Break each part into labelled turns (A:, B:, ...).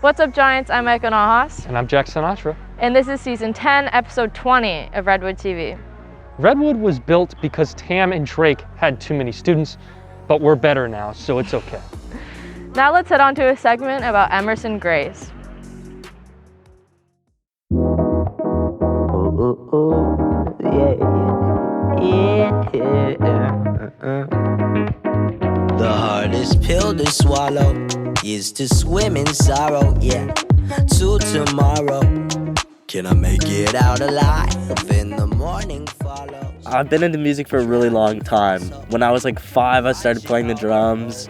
A: What's up, Giants? I'm Micah Nahas.
B: And I'm Jack Sinatra.
A: And this is Season 10, Episode 20 of Redwood TV.
B: Redwood was built because Tam and Drake had too many students, but we're better now, so it's okay.
A: Now let's head on to a segment about Emerson Grace.
C: The hardest pill to swallow is to swim in sorrow, yeah. Till tomorrow, can I make it out alive in the morning follows?
D: I've been into music for a really long time. When I was like 5, I started playing the drums.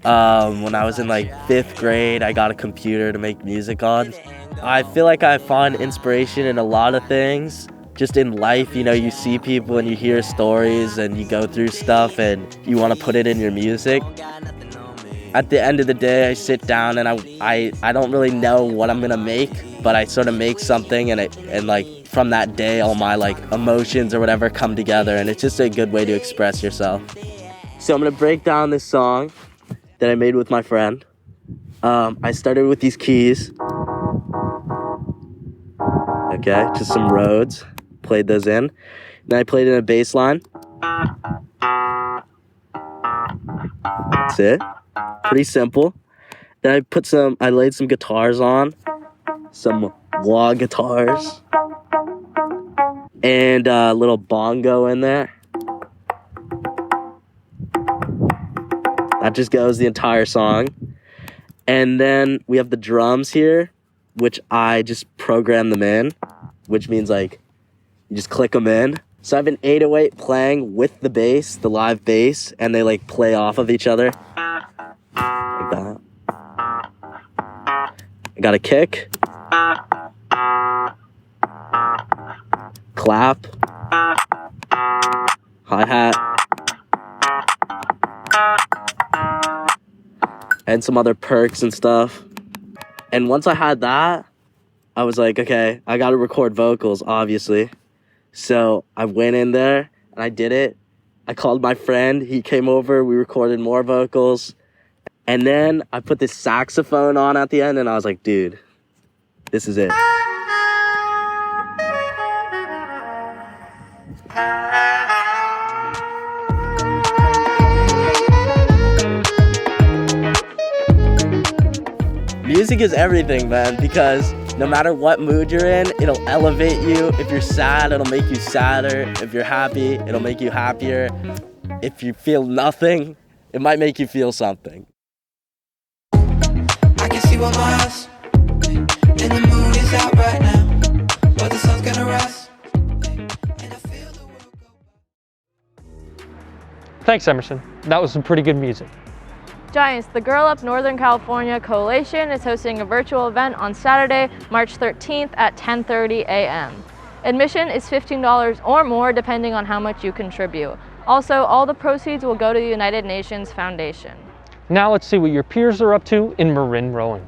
D: When I was in like 5th grade, I got a computer to make music on. I feel like I find inspiration in a lot of things. Just in life, you know, you see people and you hear stories and you go through stuff and you want to put it in your music. At the end of the day, I sit down and I don't really know what I'm gonna make, but I sort of make something and like from that day, all my like emotions or whatever come together, and it's just a good way to express yourself. So I'm gonna break down this song that I made with my friend. I started with these keys. Okay, just some Rhodes. Played those in. Then I played in a bass line. That's it. Pretty simple. Then I laid some guitars on. Some wah guitars. And a little bongo in there. That just goes the entire song. And then we have the drums here, which I just program them in, which means like you just click them in. So I have an 808 playing with the bass, the live bass, and they like play off of each other. Like that. I got a kick. Clap. Hi-hat. And some other perks and stuff. And once I had that, I was like, okay, I gotta record vocals, obviously. So I went in there and I did it. I called my friend, he came over, we recorded more vocals. And then I put this saxophone on at the end and I was like, dude, this is it. Music is everything, man, because no matter what mood you're in, it'll elevate you. If you're sad, it'll make you sadder. If you're happy, it'll make you happier. If you feel nothing, it might make you feel something.
C: I can see what miles, and the mood is out right now, but the sun's gonna rise, and I feel the world go by.
B: Thanks, Emerson. That was some pretty good music.
A: Giants, the Girl Up Northern California Coalition is hosting a virtual event on Saturday, March 13th at 10:30 a.m. Admission is $15 or more depending on how much you contribute. Also, all the proceeds will go to the United Nations Foundation.
B: Now let's see what your peers are up to in Marin rowing.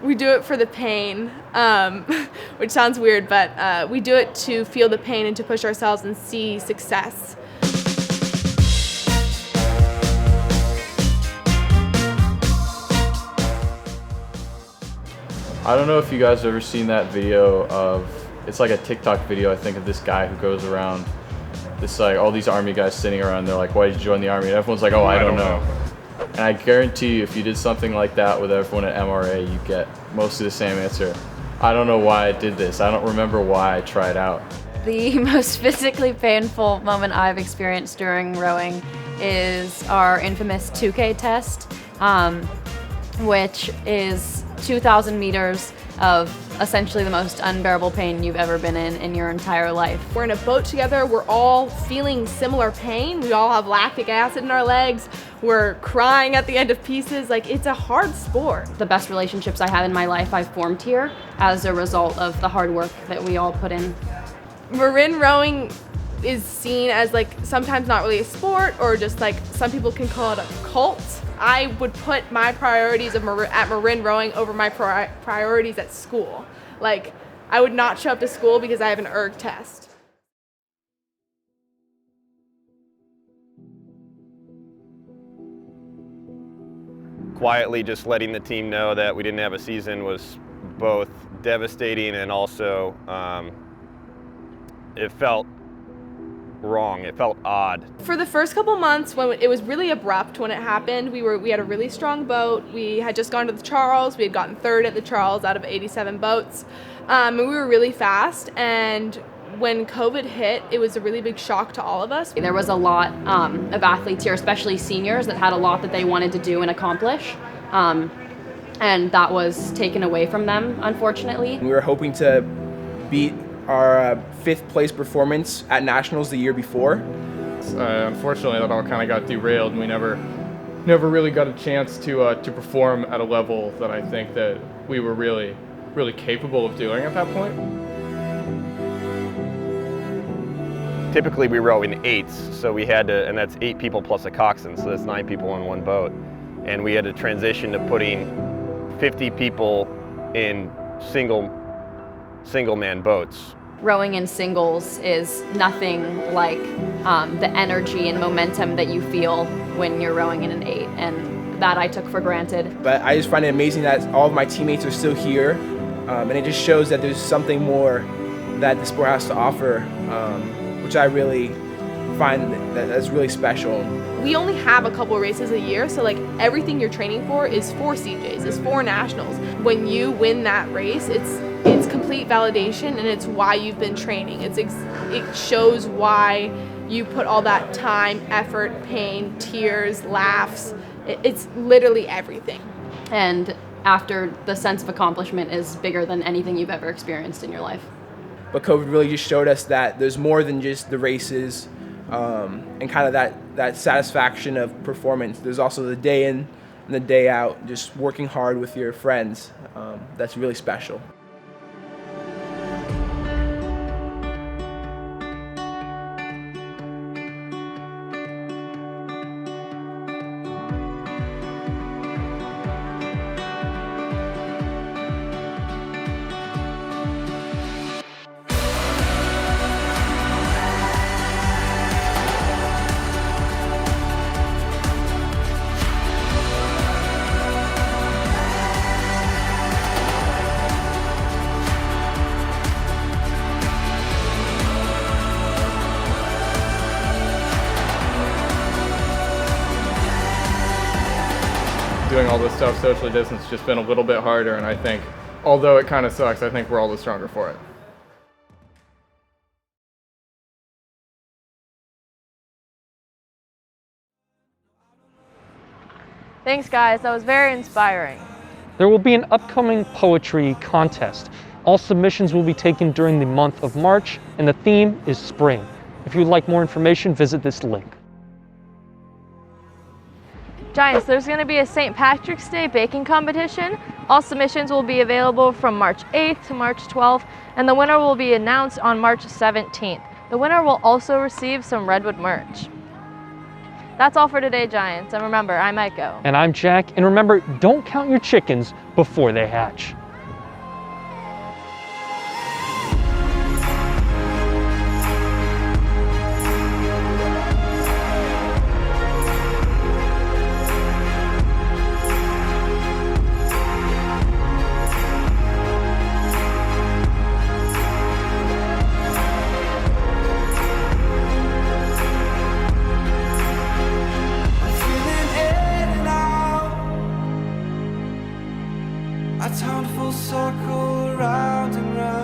E: We do it for the pain, which sounds weird, but we do it to feel the pain and to push ourselves and see success.
F: I don't know if you guys have ever seen that video of, it's like a TikTok video, I think, of this guy who goes around, this like all these army guys sitting around, they're like, why did you join the army? And everyone's like, oh, I don't know. And I guarantee you, if you did something like that with everyone at MRA, you get mostly the same answer. I don't know why I did this. I don't remember why I tried out.
G: The most physically painful moment I've experienced during rowing is our infamous 2K test, which is 2,000 meters of essentially the most unbearable pain you've ever been in your entire life.
E: We're in a boat together, we're all feeling similar pain, we all have lactic acid in our legs, we're crying at the end of pieces, like it's a hard sport.
G: The best relationships I have in my life I've formed here as a result of the hard work that we all put in.
E: Marin rowing is seen as like sometimes not really a sport, or just like some people can call it a cult. I would put my priorities at Marin rowing over my priorities at school. Like, I would not show up to school because I have an ERG test.
H: quietly just letting the team know that we didn't have a season was both devastating and also it felt wrong. It felt odd.
E: For the first couple months, when it was really abrupt when it happened, we had a really strong boat. We had just gone to the Charles. We had gotten third at the Charles out of 87 boats, and we were really fast. And when COVID hit, it was a really big shock to all of us.
G: There was a lot of athletes here, especially seniors, that had a lot that they wanted to do and accomplish. And that was taken away from them, unfortunately.
I: We were hoping to beat our 5th place performance at Nationals the year before.
F: Unfortunately, that all kind of got derailed, and we never really got a chance to perform at a level that I think that we were really capable of doing at that point.
H: Typically we row in 8s, so we had to, and that's 8 people plus a coxswain, so that's 9 people on one boat. And we had to transition to putting 50 people in single man boats.
G: Rowing in singles is nothing like the energy and momentum that you feel when you're rowing in an 8, and that I took for granted.
I: But I just find it amazing that all of my teammates are still here, and it just shows that there's something more that the sport has to offer, which I really find that's really special.
E: We only have a couple races a year, so like everything you're training for is for CJs, is for nationals. When you win that race, it's complete validation, and it's why you've been training. It shows why you put all that time, effort, pain, tears, laughs. It's literally everything.
G: And after, the sense of accomplishment is bigger than anything you've ever experienced in your life.
I: But COVID really just showed us that there's more than just the races, and kind of that satisfaction of performance. There's also the day in and the day out, just working hard with your friends. That's really special.
F: Doing all this stuff socially distanced has just been a little bit harder, and I think, although it kind of sucks, I think we're all the stronger for it.
A: Thanks guys, that was very inspiring.
B: There will be an upcoming poetry contest. All submissions will be taken during the month of March, and the theme is spring. If you would like more information, visit this link.
A: Giants, there's going to be a St. Patrick's Day baking competition. All submissions will be available from March 8th to March 12th, and the winner will be announced on March 17th. The winner will also receive some Redwood merch. That's all for today, Giants, and remember, I'm Echo.
B: And I'm Jack, and remember, don't count your chickens before they hatch.
C: I turn full circle round and round.